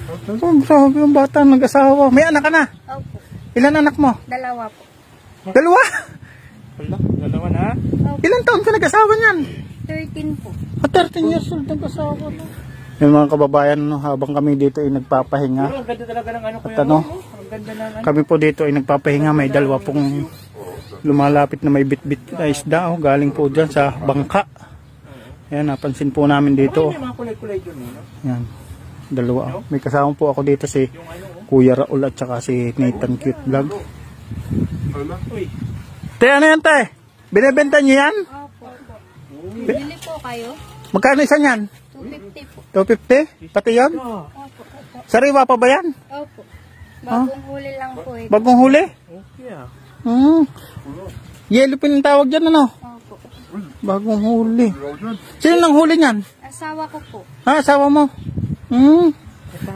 Oh, sabi yung bata, nag-asawa. May anak ka na? Opo. Ilan anak mo? 2 po. 2? Wala, dalawa na. Opo. Ilan taon ka nag-asawa niyan? 13 po. 13 years old nag-asawa na. Yung mga kababayan, no, habang kami dito ay nagpapahinga. Ang ganda talaga ng ano ko At ano, ang ganda ng ano. kami po dito ay nagpapahinga. May dalawa pong lumalapit na may bit-bit na isda. Oh, galing po dyan sa bangka. Ayan, napansin po namin dito. May mga kulay-kulay dun, no? Ayan, dalawa. May kasama po ako dito si Kuya Raul at saka si Nathan Cute Vlog. Uy. Te, ano yan, te? Binibenta niyo yan? Opo. Bili po kayo? Magkano isa niyan? 250 po. 250? Pati yan? Opo. Sariwa pa ba yan? Opo. Bagong huli lang po ito. Bagong huli? Okay ah. Yellow pin ang tawag dyan, ano? Opo. Bagong huli. Sino nang huli niyan? Asawa ko po. Ha, asawa mo?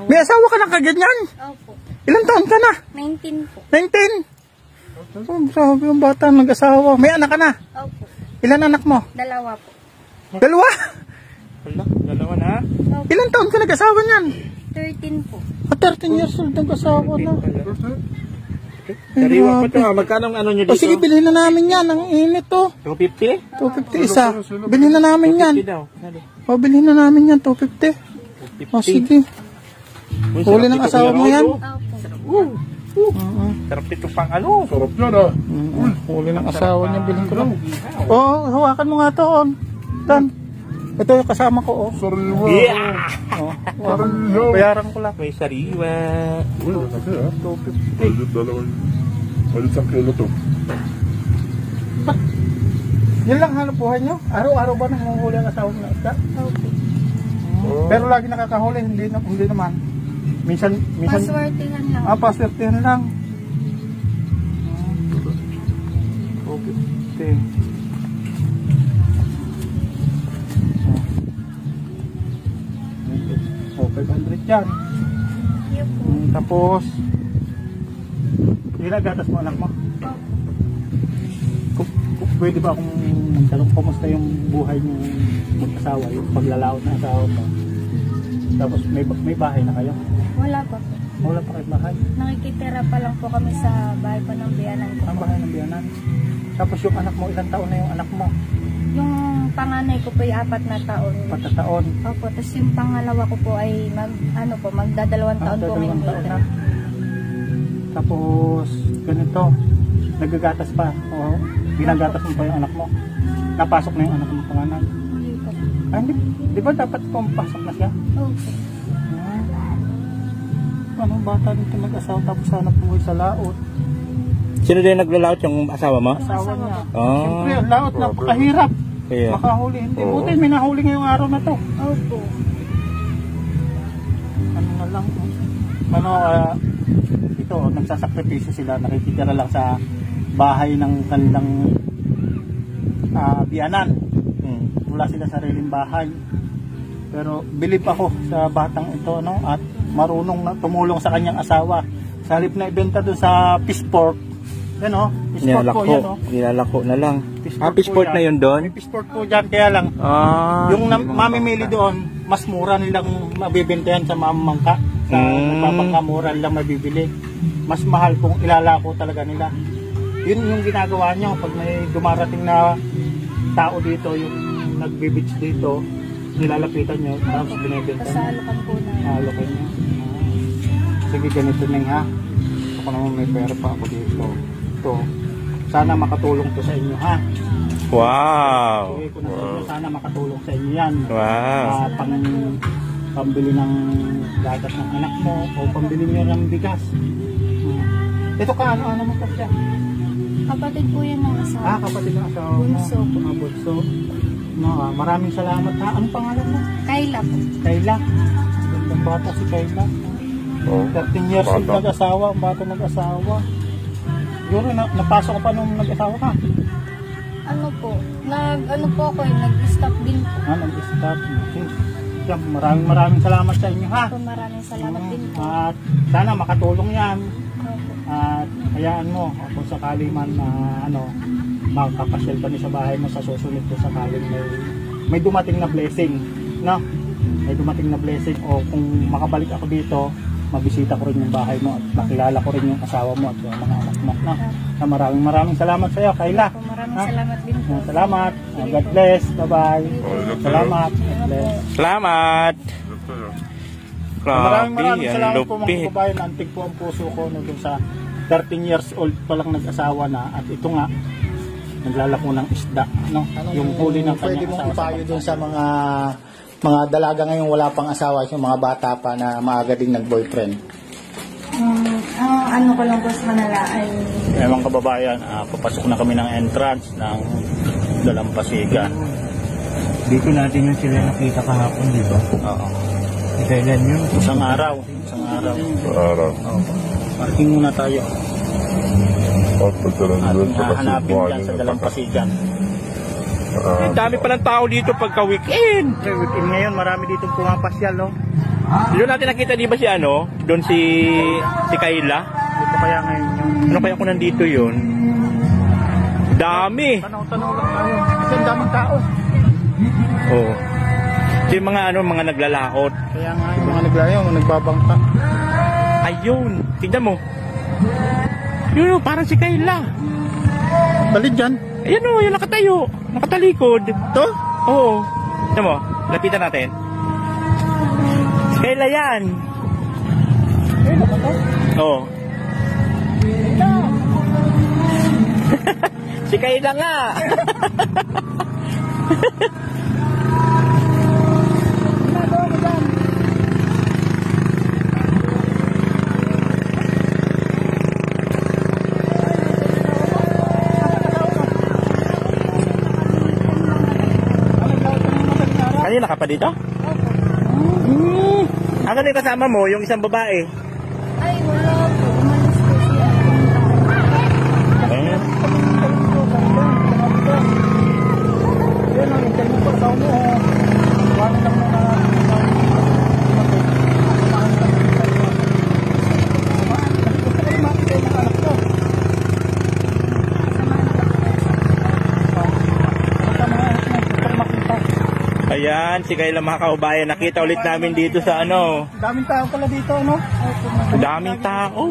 May asawa ka na kaganyan? Opo. Ilang taon ka na? 19 po. 19? Oh, sabi yung bata, nag-asawa. May anak ka na? Opo. Ilan anak mo? 2 po. 2? Wala, dalawa na. Opo. Ilang taon ka nag-asawa niyan? 13 po. 13 years old nag-asawa na. Sariwa pa ito ah. Magkano ang ano nyo O dito? sige, bilhin na namin yan. Ang init to. 250? 250 isa. Bilhin na namin yan. 250 daw. O, bilhin na namin yan. 250. O, sige. Huli ng asawa mo yan? Opo. Sarap ito pang ano. Sarap yan ah. Huli ng asawa niya. Bilhin ko lang. Oo, hawakan mo nga to. Dan. Ito yung kasama ko. Oh. Sariwa. Yeah! Sariwa. Bayaran ko lang. May sariwa. Uy, kasi ah. 250. Ayun, dalawang. Ayun, 1 kilo to. Yan lang hanap buhay nyo? Araw-araw ba nanguhuli ang asawa mo ng isda? Opo. Pero lagi nakakahuli, hindi naman. Minsan, Paswertihan lang. paswertihan lang. 250. Oh, 500 yan. Yun po. Tapos, gatas mo anak mo? Pwede ba akong magtanong kumusta yung buhay niyo mag-asawa, yung paglalaot ng asawa mo? Tapos may bahay na kayo? Wala pa po. Wala pa kayo bahay? Nakikitira pa lang po kami sa bahay pa ng biyanan ko. Ang bahay ng biyanan. Tapos yung anak mo, ilang taon na yung anak mo? Yung panganay ko po ay 4 na taon. 4 taon. Opo, tapos yung pangalawa ko po ay magdadalawang taon po ngayong taon na. April. Tapos, ganito, nagagatas pa. O, ginagatas mo pa yung anak mo. Napasok na yung anak mo panganay. Hindi po. Ay, di ba dapat pumpasok na siya? Okay. Anong bata dito nag-asawa tapos hanap buhay sa laot? Sino din naglalaot yung asawa mo? Asawa niya. Oh. Siyempre, ang laot, napakahirap. Yeah. Makahuli. Hindi, buti may nahuli ngayong araw na to. Opo. Ano na lang. Ito, nagsasakripisyo sila. Nakikitira lang sa bahay ng kanilang biyanan. Wala sila sariling bahay. Pero bilib ako sa batang ito, no? At marunong na tumulong sa kanyang asawa. Sa halip na ibenta doon sa Peaceport. Yan o, Peaceport po yan o. Nilalako na lang. Peaceport Peaceport na yun doon? May Peaceport po dyan, kaya lang. Yung mamimili doon, mas mura nilang mabibenta yan sa mamangka. Sa nagpapangkamura nilang mabibili. Mas mahal kung ilalako talaga nila. Yun yung ginagawa nyo pag may dumarating na tao dito, yung nagbibits dito, nilalapitan nyo, tapos binibenta nyo. Kasalokan po na. Alokin nyo. Sige, ganito na ha. Ako naman may pera pa ako dito. Ito. Sana makatulong to sa inyo ha. Wow! Sige ko na sa inyo, sana makatulong sa inyo yan. Wow! Pambili ng gatas ng anak mo o pambili nyo ng bigas. Ito ka, ano mo to siya? Kapatid po yan ng asawa. Kapatid ng asawa mo. Bunso. Bunso. No, maraming salamat ha. Anong pangalan mo? Kayla po. Kayla. Ang bata si Kayla. 13 years old nag-asawa. Ang bata nag-asawa. Yun, napasok ka pa nung nag-asawa ka? Ano po? Nag-stop din po. Nag-stop. Okay. Maraming salamat sa inyo ha. Maraming salamat din po. At sana makatulong yan. Opo. At hayaan mo kung sakali man na makakapasyal ka sa bahay mo sa susunod ko sakaling may dumating na blessing, no? may dumating na blessing o kung makabalik ako dito, mabisita ko rin yung bahay mo at makilala ko rin yung asawa mo at yung mga anak mo. No? Maraming salamat sa iyo, Kayla. Maraming salamat din po. Salamat. God bless. Bye-bye. Salamat. God bless. Salamat. Maraming Grabe, salamat ang po mga lupit. kababayan. Antig po ang puso ko no, dun sa 13 years old pa lang nag-asawa na at ito nga naglalako ng isda, no? Yung huli ng Pwede kanyang mong asawa. ipayo dun sa mga dalaga ngayong wala pang asawa, yung mga bata pa na maaga din nag-boyfriend. Ang ano ko lang po sa kanila ay Mga kababayan, papasok na kami ng entrance ng Dalampasigan. Dito natin yung sila nakita kahapon, di ba? Oo. Kailan yun? Isang araw. Araw. Parking muna tayo. At pagdaran At doon sa hahanapin kasibuhan dyan sa ng Dalampasigan. Ang dami pa ng tao dito pagka weekend. Weekend ngayon, marami dito pumapasyal, no? Doon natin nakita, di ba si ano? Doon si Kayla? Dito kaya ngayon yung Ano kaya kung nandito yun? Dami. tanaw-tanaw lang tayo. Kasi ang daming tao. Oo. So yung mga naglalaot. Kaya nga yung mga naglayo, mga nagbabangka. Ayun. Tignan mo. Yun, parang si Kayla. Balid dyan. Ayan o, yung nakatayo. Nakatalikod. Ito? Oo. Tignan mo, lapitan natin. Si Kayla yan. Oo. Si Kayla nga. Kanina ka pa dito? Ang yung kasama mo, yung isang babae. ay wala po. Umalis po siya. Yan ang interview ko sa mo. Wala lang muna. Ayan, si Kayla mga kaubayan. Nakita ulit namin dito sa ano. Daming tao pala dito, no? Daming tao.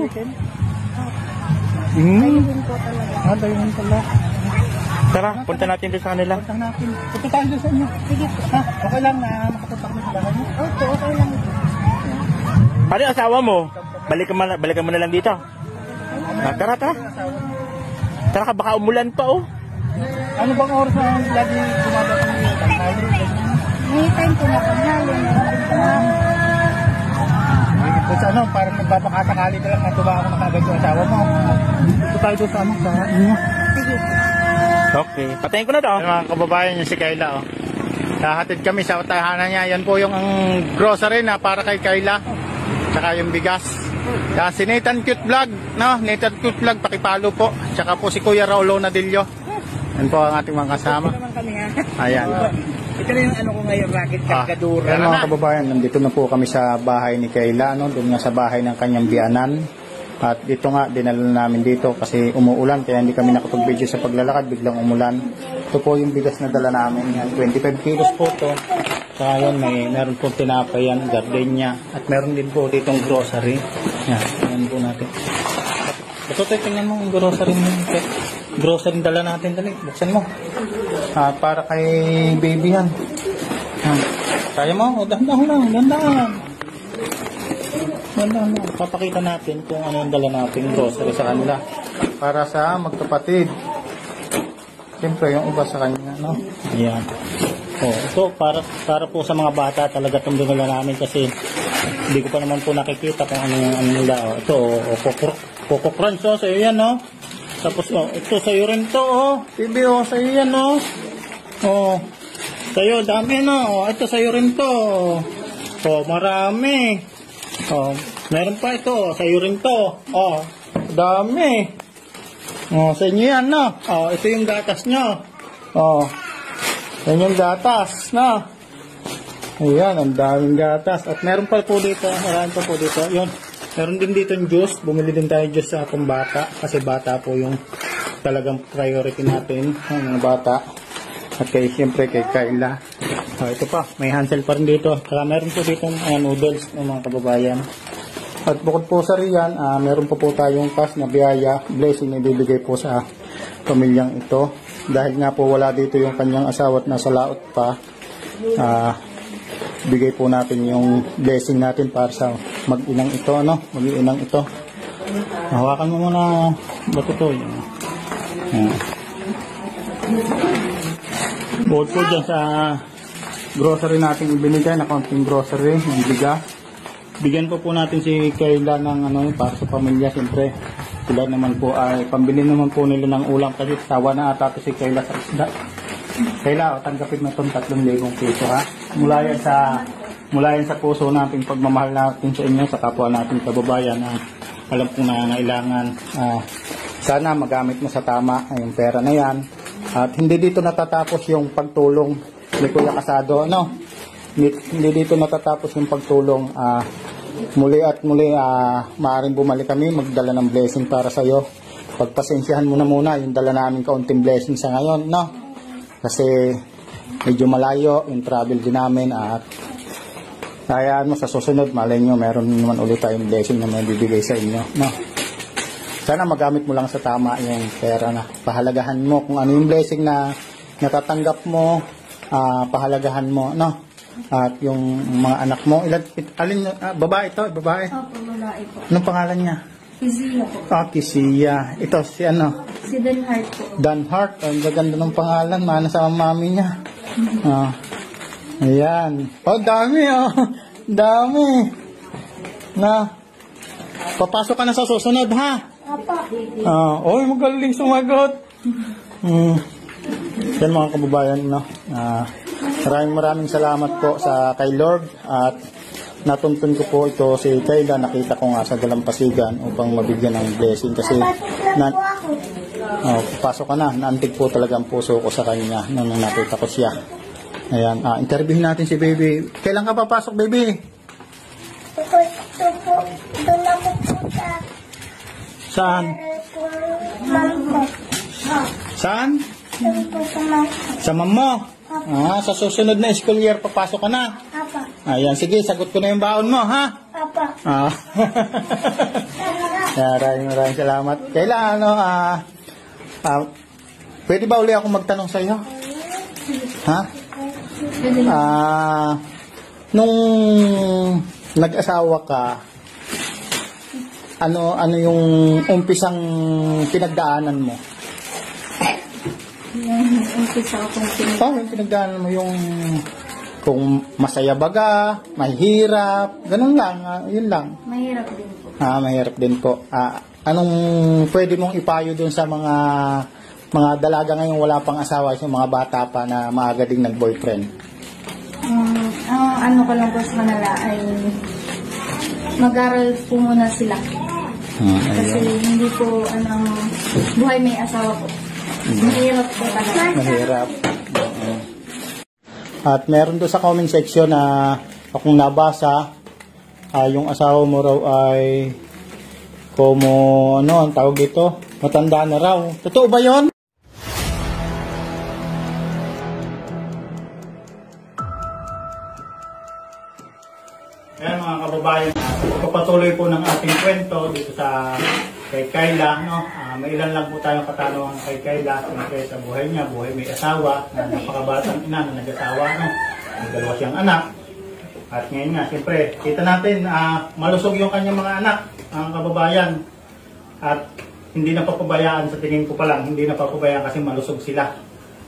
Ayun din po talaga. Dayun pala. Tara, punta natin doon sa kanila. Punta natin. Punta tayo doon sa inyo. Sige po. Ha? Okay lang na makapunta kami sa bahay niyo. Opo, okay lang. Ano yung asawa mo? Balikan mo na lang dito. Tara. Tara ka, baka umulan pa oh. Ano bang oras na lagi dumadating niyo? Tanghali? May time po na panghali. Dito sa ano, parang nagpapakasakali na lang na tuba ako nakagad yung asawa mo. Dito tayo doon sa ano, sa inyo. Sige po. Okay, patayin ko na to. Mga kababayan niya si Kayla, oh. Nahatid kami sa tahanan niya. Yan po yung ang grocery na para kay Kayla. Tsaka yung bigas. Kaya si Nathan Cute Vlog, no? Nathan Cute Vlog, pakipalo po. Tsaka po si Kuya Raulo Nadillo. Yan po ang ating mga kasama. Ayan. Ito na yung ano ko ngayon, racket Yan mga kababayan, nandito na po kami sa bahay ni Kayla, no? Doon nga sa bahay ng kanyang biyanan. At dito nga, dinala namin dito kasi umuulan, kaya hindi kami nakapag-video sa paglalakad, biglang umulan. Ito po yung bigas na dala namin. Yan, 25 kilos po to. Saka yan, meron po tinapay yan, gardenia. At meron din po ditong grocery. Yan po natin. Ito tayo, tingnan mo yung grocery mo. Grocery dala natin, dali. Buksan mo. Para kay baby yan. Kaya mo? O, dahan-dahan lang, dahan-dahan. Papakita natin kung ano yung dala natin grocery sa kanila para sa magkapatid. Siyempre yung iba sa kanya, no? Ayan. Ito para po sa mga bata talaga itong dinala namin kasi hindi ko pa naman po nakikita kung ano yung ano nila. Ito, Coco Crunch, sa iyo yan, no? Tapos, ito sa iyo rin to, Bibi, sa iyo yan, no? Sa iyo, dami, no? Ito sa iyo rin to. Marami. Meron pa ito. Sa iyo rin to. Dami. Sa inyo yan, no? Ito yung gatas nyo. Yan yung gatas, no? Ayan, ang daming gatas. At meron pa po dito. Marami pa po dito. Yun. Meron din dito yung juice. Bumili din tayo juice sa akong bata. Kasi bata po yung talagang priority natin. Ang mga bata. At siyempre kay Kayla. Ito pa, may hansel pa rin dito. Kaya meron po dito noodles ng mga kababayan. At bukod po sa riyan, meron po tayong cash na biyaya, blessing na ibibigay po sa pamilyang ito. Dahil nga po wala dito yung kanyang asawa at nasa laot pa, bigay po natin yung blessing natin para sa mag-inang ito, no? Mag-inang ito. Hawakan mo muna bato to. Bukod po dyan sa grocery natin ibinigay na konting grocery ng bigas. Bigyan po natin si Kayla ng para sa pamilya. Siyempre sila naman po ay pambili naman po nila ng ulam kasi sawa na ata si Kayla sa isda. Kayla, tanggapin mo itong 3,000 piso ha. Mula yan sa puso natin, pagmamahal natin sa inyo, sa kapwa natin kababayan. Alam po na nailangan. Sana magamit mo sa tama yung pera na yan. At hindi dito natatapos yung pagtulong ni Kuya Casado, hindi dito natatapos yung pagtulong. Muli at muli, maaaring bumalik kami, magdala ng blessing para sa iyo. Pagpasensyahan mo na muna yung dala namin kaunting blessing sa ngayon, kasi medyo malayo yung travel din namin. At kaya sa susunod, malay nyo, meron naman ulit tayong blessing na may bibigay sa inyo, Sana magamit mo lang sa tama yung pera na pahalagahan mo kung ano yung blessing na natatanggap mo, pahalagahan mo, At yung mga anak mo, babae ito, babae? Opo, babae po. Anong pangalan niya? Kisiya po. Kisiya. Ito, si Si Dan Hart po. Dan Hart. Ang gaganda ng pangalan, mana sa mami niya. Ayan. Dami, dami. Papasok ka na sa susunod, ha? Apa. Magaling sumagot. Yan mga kababayan, maraming salamat po sa kay Lord at natuntun ko po ito si Kayla, nakita ko nga sa Dalampasigan upang mabigyan ng blessing kasi pasok ka na, naantig po talaga ang puso ko sa kanya nung nakita ko siya. Ayan, interviewin natin si baby. Kailan ka papasok, baby? Doon ako punta. Saan? Saan? Sa mama. Sa susunod na school year papasok ka na. Apa. Ayan, sige, sagot ko na yung baon mo, ha? Apa. Maraming salamat. Kailan, pwede ba uli ako magtanong sa iyo? Ha? Nung nag-asawa ka, ano yung umpisang pinagdaanan mo? Umpisa akong Yung pinagdaanan mo yung kung masaya baga, mahirap, ganun lang, yun lang. Mahirap din po. Mahirap din po. Anong pwede mong ipayo dun sa mga dalaga ngayong wala pang asawa, yung mga bata pa na maaga ding nag-boyfriend? Ang ko lang po sa kanila ay mag-aral po muna sila. Kasi hindi po buhay may asawa po. Mahirap po talaga. Mahirap. At meron doon sa comment section na akong nabasa, yung asawa mo raw ay ang tawag dito, matanda na raw. Totoo ba yon? Ayan mga kababayan, pagpatuloy po ng ating kwento dito sa kay Kayla, may ilan lang po tayong katanungan kay Kayla siyempre sa buhay niya, buhay may asawa, na napakabatang ina na nag-asawa, may dalawa siyang anak. At ngayon nga, siyempre, kita natin, malusog yung kanyang mga anak, ang kababayan. At hindi na papabayaan, sa tingin ko pa lang, hindi na papabayaan kasi malusog sila.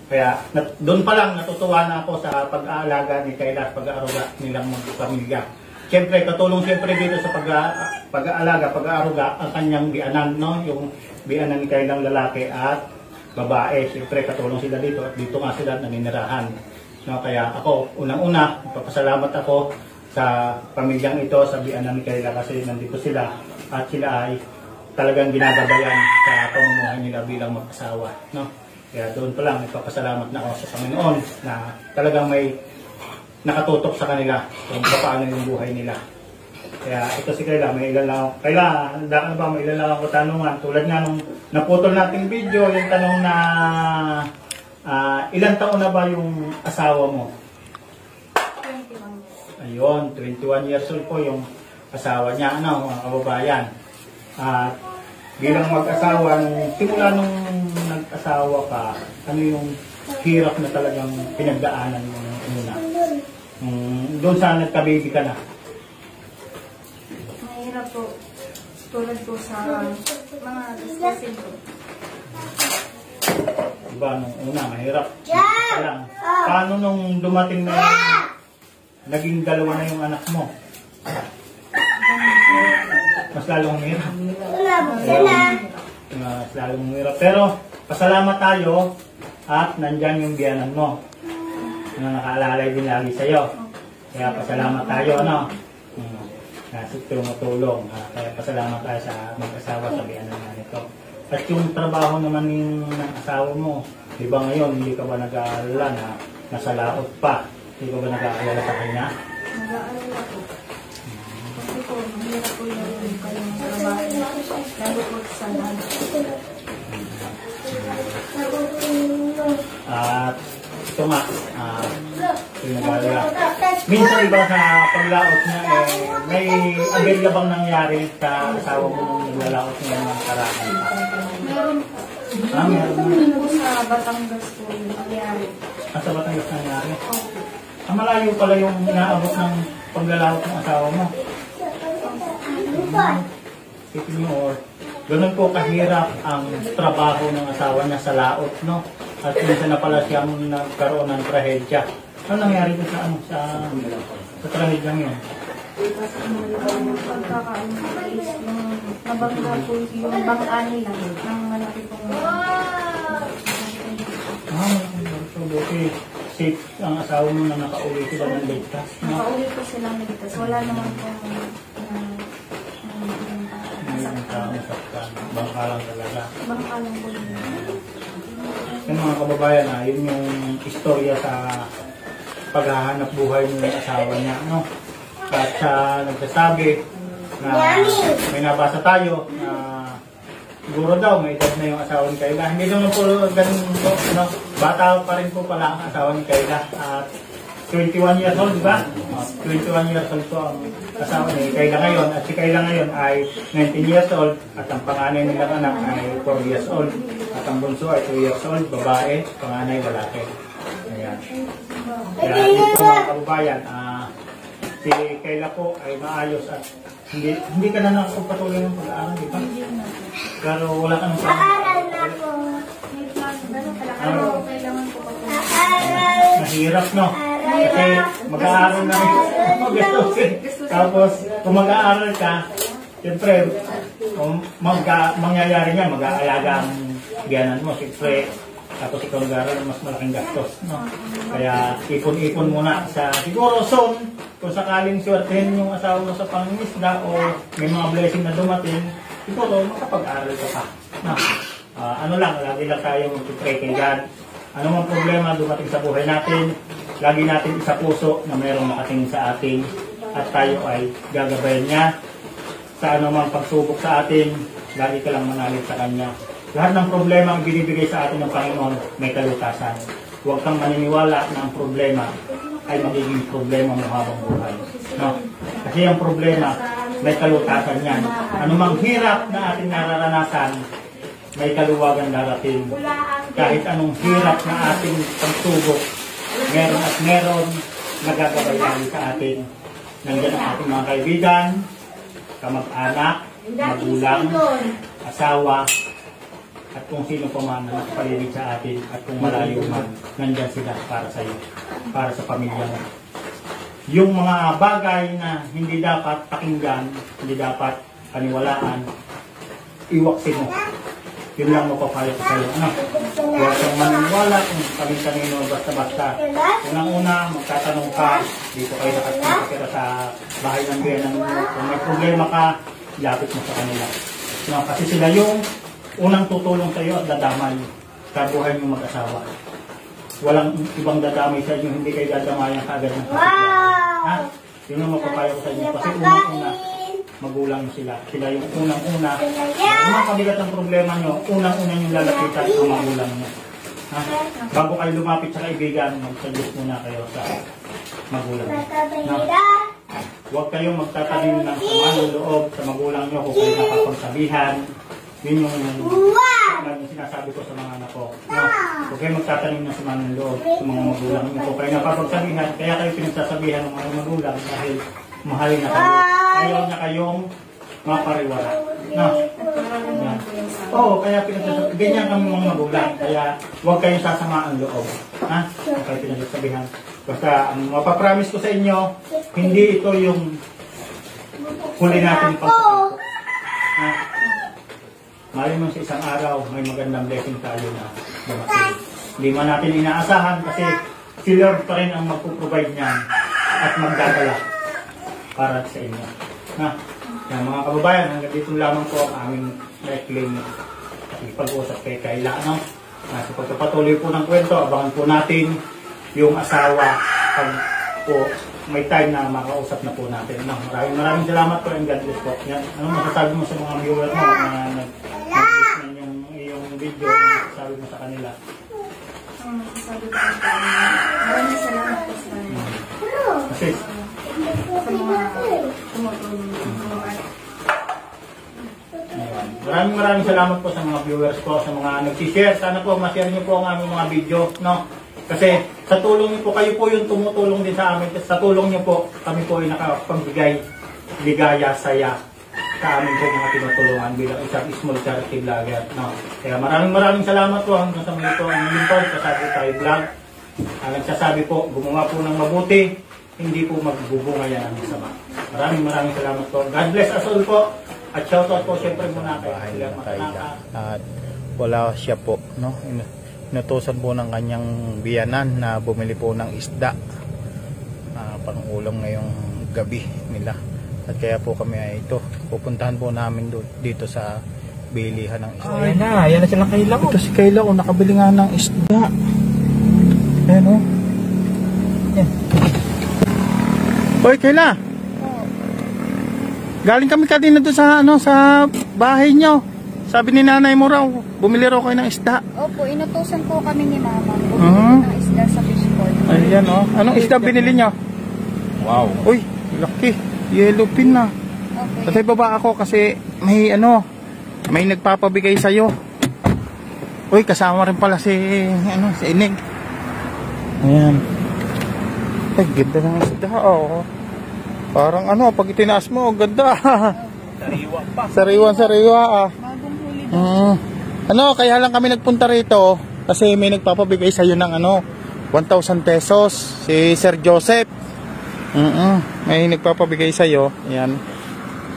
Kaya doon pa lang natutuwa na ako sa pag-aalaga ni Kayla, pag-aaruga nilang mga pamilya. Siyempre, katulong siyempre dito sa pag-aalaga, pag-aaruga, ang kanyang bianan, yung bianan ni Kaylang lalaki at babae. Siyempre, katulong sila dito at dito nga sila naninirahan. Kaya ako, unang-una, papasalamat ako sa pamilyang ito, sa bianan ni Kayla kasi nandito sila at sila ay talagang ginagabayan sa pamumuhay nila bilang mag-asawa. Kaya doon pa lang, nagpapasalamat na ako sa Panginoon na talagang may nakatutok sa kanila kung paano yung buhay nila. Kaya ito si Kayla, may ilan lang ako. Kayla, handa ba? May ilan lang ako tanungan. Tulad nga nung naputol nating video, yung tanong na ilang taon na ba yung asawa mo? Ayun, 21 years old po yung asawa niya, ano, mga kababayan. At bilang mag-asawa, simula nung nag-asawa ka, ano yung hirap na talagang pinagdaanan mo nung una? Doon sa nagka-baby ka na? Mahirap po. Tulad po sa mga gastusin po. Diba, nung una, mahirap. Kaya lang, paano nung dumating na yung, naging dalawa na yung anak mo? Mas lalong mahirap. Mas lalong mahirap. Pero, pasalamat tayo at nandyan yung biyanan mo na nakaalalay din lagi sa'yo. Kaya pasalamat tayo, ano? Kasi tumutulong. Kaya pasalamat tayo sa mag-asawa sa biyanan na nito. At yung trabaho naman ng asawa mo, di ba ngayon, hindi ka ba nag-aalala na nasa laot pa? Hindi ka ba nag-aalala sa kanya? Nag-aalala po. Kasi po, mahirap po yung kanyang trabaho. Lalo po sa lahat. At ito nga, yung nag-aalala. Minsan iba sa paglaot niya, may aberya bang nangyari sa asawa mo nung naglalaot niya ng karaan? Meron Meron po sa Batangas po yung nangyari. Sa Batangas nangyari? Malayo pala yung naabot ng paglalaot ng asawa mo. Isipin niyo, ganun po kahirap ang trabaho ng asawa niya sa laot, no? At minsan na pala siya nagkaroon ng trahedya. Ano nangyari ko sa trahedya yun? Yung pagkakaano po is nabangga po yung bangka nila ng malaki pong So, buti safe ang asawa mo na nakauwi sila ng ligtas, no? nakauwi po silang nagtas. Wala naman pong Ngayon ka, masaktan. Bangka lang talaga. bangka lang po yun. Yung mga kababayan, yun yung istorya sa paghahanap buhay ng asawa niya, no? At nagsasabi na may nabasa tayo na siguro daw may edad na yung asawa ni Kayla. Hindi naman po ganun po, no? Bata pa rin po pala ang asawa ni Kayla. At 21 years old, di ba? 21 years old po ang asawa ni Kayla ngayon. At si Kayla ngayon ay 19 years old. At ang panganay nilang anak ay 4 years old. At ang bunso ay 2 years old, babae, panganay, lalaki. Ayan. Kaya ito mga kababayan, si Kayla po ay maayos at hindi ka na nakapagpatuloy ng pag-aaral, di ba? Pero wala ka nang May plano, gano'n pala. Pero kailangan po ako. mahirap, no? Kasi mag-aaral na rin. Tapos, kung mag-aaral ka, siyempre, mangyayari niya, mag-aalaga ang biyanan mo. Siyempre, tapos ikaw nag-aaral, mas malaking gastos, no? Kaya, ipon-ipon muna sa, siguro soon, kung sakaling swertehin yung asawa mo sa pangingisda o may mga blessing na dumating, siguro, makapag-aaral ka pa, no? Ano lang, lagi lang tayo mag-pray kay God. Ano mang problema dumating sa buhay natin, lagi natin isa puso na mayroong nakatingin sa atin at tayo ay gagabayan niya sa anumang pagsubok sa atin, lagi ka lang manalig sa Kanya. Lahat ng problema ang binibigay sa atin ng Panginoon may kalutasan. Huwag kang maniniwala na ang problema ay magiging problema mo habang buhay. No? Kasi ang problema may kalutasan yan. Anumang hirap na ating nararanasan, may kaluwagan darating. Kahit anong hirap na ating pagsubok, meron at meron nagagabayan sa atin. Nandiyan ang ating mga kaibigan, kamag-anak, magulang, asawa, at kung sino pa man na nakapaligid sa atin at kung malayo man, nandiyan sila para sa iyo, para sa pamilya mo. Yung mga bagay na hindi dapat pakinggan, hindi dapat paniwalaan, iwaksin mo. Yun lang mapapayo ko sa'yo. Ano? Huwag kang maniniwala kung kanino basta-basta. Unang-una, magtatanong ka, dito kayo nakatira sa bahay ng biyanan mo. Kung may problema ka, ilapit mo sa kanila. No, kasi sila yung unang tutulong sa iyo at dadamay sa buhay ng mag-asawa. Walang ibang dadamay sa inyo, hindi kayo dadamayan kaagad ng kapitbahay. Ha? Yun ang mapapayo ko sa inyo. Kasi unang-una, magulang sila. Sila yung unang-una. Kung makabigat ang problema nyo, unang-una yung lalapitan ang magulang nyo. Ha? Bago kayo lumapit sa kaibigan, mag-suggest muna kayo sa magulang nyo. No? huwag kayong magtatanim ng sama ng loob sa magulang nyo kung kayo nakapagsabihan. Yun yung sinasabi ko sa mga anak ko. No? Huwag kayong magtatanim ng sama ng loob sa mga magulang nyo kung kayo nakapagsabihan. Kaya kayo pinagsasabihan ng mga magulang dahil mahalin na kayo. Ayaw na kayong mapariwara. No? Yan. Oo, kaya pinagsasabihan. Ganyan kami mga magulang. Kaya huwag kayong sasama ang loob. Ha? Huwag kayong pinagsasabihan. Basta, ang mapapromise ko sa inyo, hindi ito yung huli natin pagkakako. Ha? Mali mo sa isang araw, may magandang blessing tayo na dumating. Hindi man natin inaasahan kasi si Lord pa rin ang magpuprovide niyan at magdadala para sa inyo. Ha? Yan, mga kababayan, hanggang dito lamang po ang aming reclaim pag-uusap kay Kayla. Ano? Sa pagpapatuloy po ng kwento, abangan po natin yung asawa pag po may time na makausap na po natin. No, maraming salamat po and God bless po. Yan. Ano masasabi mo sa mga viewers mo na nag-listen yung video, ano masasabi mo sa kanila? Sabi ko maraming salamat po sa Kasi mga tumutulong. maraming salamat po sa mga viewers ko, sa mga nag-share. Sana po ma-share niyo po ang aming mga video, no? Kasi sa tulong niyo po, kayo po yung tumutulong din sa amin. Sa tulong niyo po, kami po ay nakapagbigay ligaya, saya sa amin po mga tinutulungan bilang isang small charity vlogger, no? Kaya maraming salamat po hanggang sa mga ito ang lingkod sa Sabi Tayo Vlog. Ang nagsasabi po, gumawa po ng mabuti, hindi po magbubunga yan ang masama. Maraming salamat po. God bless us all po. At shoutout po siyempre muna kay Kayla. At wala siya po, no? Inutusan po ng kanyang biyanan na bumili po ng isda pangulam ngayong gabi nila. At kaya po kami ay ito, pupuntahan po namin dito sa bilihan ng isda. Ay na, yan na sila Kayla ko. Ito si Kayla ko, nakabili nga ng isda. Ayan o. Ayan. Hoy Kayla! Galing kami kanina doon sa sa bahay nyo. Sabi ni nanay mo raw, bumili raw kayo ng isda. Opo, inutusan po kami ni Mama. Bumili ng isda sa fish pond. Ayan o. Anong isda binili nyo? Wow. Uy, laki. Yellowfin na. Okay. Patay baba ako kasi may may nagpapabigay sa'yo. Uy, kasama rin pala si Inig. Ayan. Ay, ganda ng isda. Oh. Parang pag itinaas mo, ganda. Sariwa pa. Sariwa. Bagong huli daw. Kaya lang kami nagpunta rito kasi may nagpapabigay sa'yo ng 1,000 pesos. Si Sir Joseph. May nagpapabigay sa'yo. Ayan.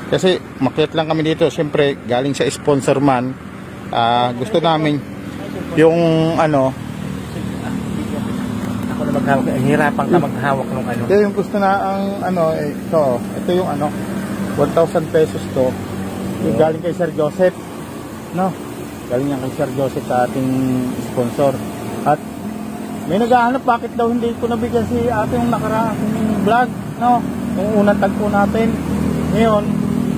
Kasi makiat lang kami dito. Siyempre, galing sa sponsor man. Gusto namin yung Ako na maghawak. Hirapan ka maghawak ng ano. yung gusto na ang ito yung 1,000 pesos to. Yung galing kay Sir Joseph. No? Galing yan kay Sir Joseph sa ating sponsor. At may naghahanap bakit daw hindi ko nabigyan si ate yung nakaraang vlog, no? Yung unang tagpo natin. Ngayon,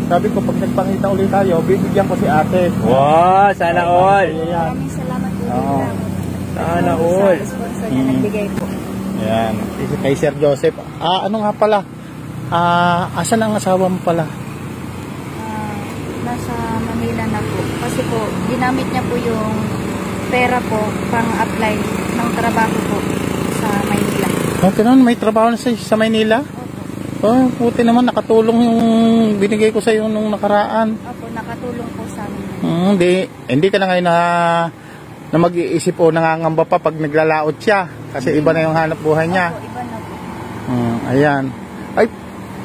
sabi ko pag nagpangita ulit tayo, bibigyan ko si ate. Wow, sana all. Ayan. Maraming salamat po. Oo. Sana all. Sa sponsor niya nagbigay po. Ayan. Kay Sir Joseph. Ano nga pala? Asan ang asawa mo pala? Nasa Manila na po. Kasi po, ginamit niya po yung pera po pang-apply ng trabaho po sa Maynila. Ganun, may trabaho na sa Maynila? Oh, puti naman, nakatulong yung binigay ko sa iyo nung nakaraan. Opo, nakatulong po sa amin. Hindi ka na ngayon na mag-iisip o nangangamba pa pag naglalaot siya. Kasi iba na yung hanap buhay niya. Opo, iba na po. Ayan. Ay,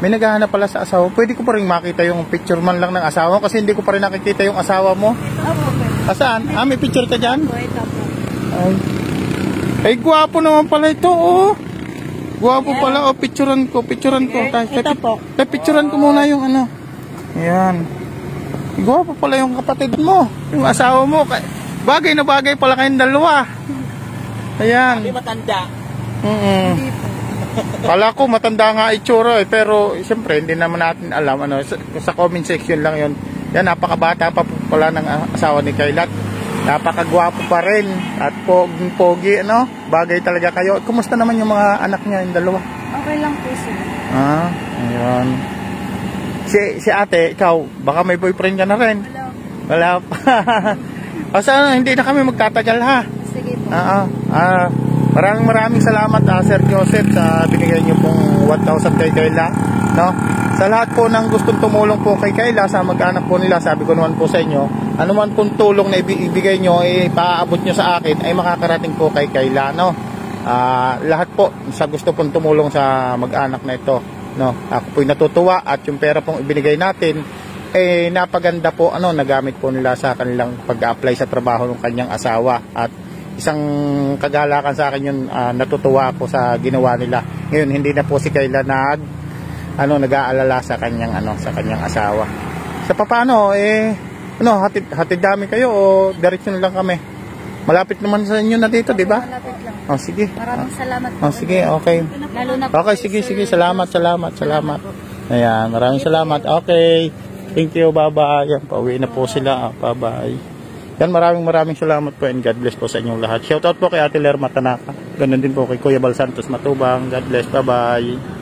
may naghahanap pala sa asawa. Pwede ko pa rin makita yung picture man lang ng asawa mo kasi hindi ko pa rin nakikita yung asawa mo. Opo, pwede. Saan? May picture ka dyan? Opo, ito po. Ay, gwapo naman pala ito, oh. Gwapo pala, oh. Picturean ko. Ito po. Picturean ko muna yung Ayan. Gwapo pala yung kapatid mo. Yung asawa mo. Bagay na bagay pala kayong dalawa. Ayan. Hindi matanda. Hindi po. Kala ko matanda nga itsura pero siyempre hindi naman natin alam sa comment section lang yon. Yan, napakabata pa pala ng asawa ni Kayla. Napakagwapo pa rin at pogi, Bagay talaga kayo. Kumusta naman yung mga anak niya, yung dalawa? Okay lang po sila. Ayun. Si ate, ikaw, baka may boyfriend ka na rin. Wala pa. O sana, hindi na kami magtatagal ha. Sige po. Maraming salamat Sir Joseph sa binigay niyo pong 1,000 kay Kayla, no? Sa lahat po ng gustong tumulong po kay Kayla sa mag-anak po nila, sabi ko naman po sa inyo, ano man pong tulong na ibigay niyo, paabot niyo sa akin ay makakarating po kay Kayla, no? Lahat po sa gusto pong tumulong sa mag-anak na ito, no? Ako po'y natutuwa at yung pera pong ibinigay natin napaganda po, nagamit po nila sa kanilang pag-apply sa trabaho ng kanyang asawa, at isang kagalakan sa akin yun. Natutuwa ako sa ginawa nila. Ngayon hindi na po si Kayla nag-aalala sa kanyang asawa. Sa paano hatid dami kayo o diretso na lang kami? Malapit naman sa inyo na dito, di ba? Malapit lang. Sige. Maraming salamat po. Sige, okay. Lalo na po Okay, sige. Salamat. Ayan, maraming salamat. Okay. Thank you, bye-bye. Yan, pauwi na po sila. Bye-bye. Yan, maraming salamat po and God bless po sa inyong lahat. Shoutout po kay Ate Lerma Tanaka. Ganun din po kay Kuya Bal Santos Matubang. God bless, bye-bye.